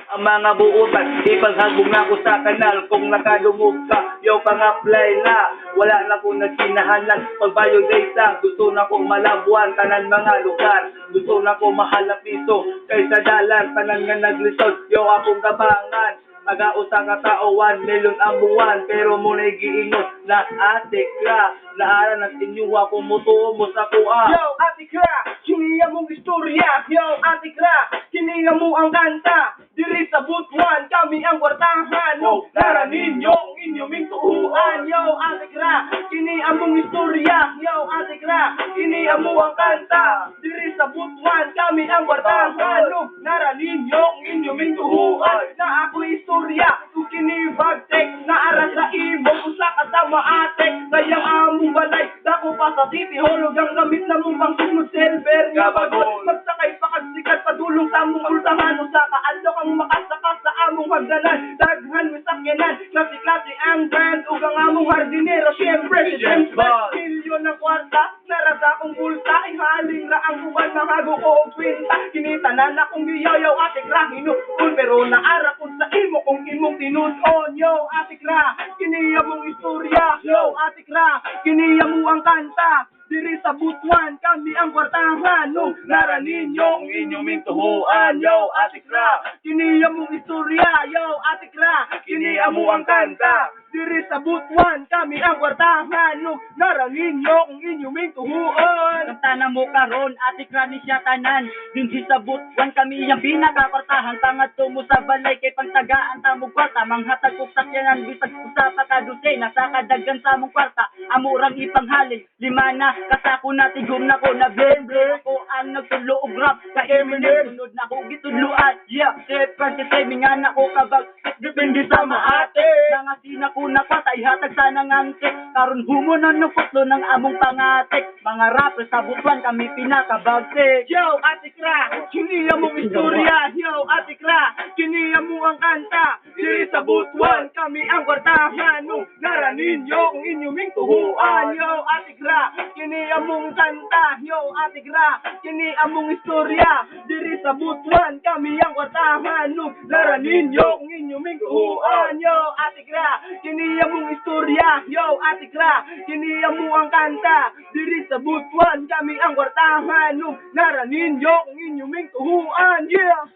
Ang mga buutan, ipaghagong na ko sa kanal. Kung nakadungog ka, yo pang-apply na. Wala na ko nagsinahanan. Pagbayo data, gusto na ko malabuan. Tanan mga lugar, gusto na ko mahalap piso. Kaysa dalan, tanan nga naglisod, yo akong kabangan. Taga-usa ka tao, 1 million ang buwan. Pero muna'y giingon na ate ka. Naaran at inyo ako mutuo mo sa kuha. Yo, ate Kra, kiniya mong istorya. Yo, ate Kra, kiniya mo ang kanta. Diri sa Butuan, kami ang kwartahan. No, naranin nyo ang inyong tuhuan. Yo, ate Kra, kiniya mong istorya. Yo, ate Kra, kiniya mo ang kanta. Diri sa Butuan, kami ang kwartahan. No, naranin nyo ang inyong tuhuan. Na ako istorya, kung kinibagtek. Na aras sa imo, usa ka sa maatek. Sayang among balay, dako pa sa city hall. Ang gamit na mong pangsunod silver. Nga bagol, magsakay pa kagsikat, padulong sa among ultahan. Usa ka adlaw kang makasaka sa among hagdanan. Daghan mo sakyanan, klase-klase ang brand. Ug ang among hardinero, syempre si James Bond. Milyon ng kwarta, narasa akong bulta. Ihaling ra ang uban, mahago ko og kwinta. Kinitanan akong giyayaw, ate Kra, hinuon. Pero naara ko sa imo kung imong tinud-on. Yo, ate Kra, kiniya mong istorya. Yo, ate Kra, kiniya mo ang kanta. Diri sa Butuan, kami ang kwartahan. No, naranin nyo ang inyong mintuhuan. Yo, ate Kra, kiniya mong istorya. Yo, ate Kra, kiniya mo ang kanta. Diri sa Butuan, kami ang kwartahan. No, naranin nyo ang inyong mintuhuan. Kanta mo karon, ate Kra ni siya tanan. Dinhi sa Butuan, kami ang pinakakwartahan. Pangadto mo sa balay kay pangtagaan ta mo kwarta. Manghatag og sakyanan bisag usa pa ka dosena sa kadaghan sa among kwarta. Amurang ipanghalin, lima na kasako na tigom na ko na blend ko ang nagtulo og rap ka Eminem. Sunod na ko gitudluan, yeah, step kasi timing na ko kabag. Depende sa maate. Nangasina ko na kwata, ihatag sa nangangke. Karon humunon ng putlo ng among pangatek. Mga rappers sa Butuan kami pinakabagsik. Yo, ate Kra, kiniya mong istorya. Yo, ate Kra, kiniya mo ang kanta. Diri sa Butuan, kami ang kwartahan. No, naranin nyo ang inyong tuhuan. Yo, ate Kra, kiniya mong kanta. Yo, ate Kra, kiniya mong istorya. Diri sa Butuan, kami ang kwartahan. No, naranin nyo ang inyong tuhuan. Yo, ate Kra, kiniya mong istorya. Yo, ate Kra, kiniya mo ang kanta. Diri sa Butuan, kami ang kwartahan. No, naranin nyo ang inyong tuhuan. Yeah!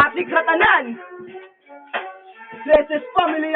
Ate Kra tanan! Blessed family,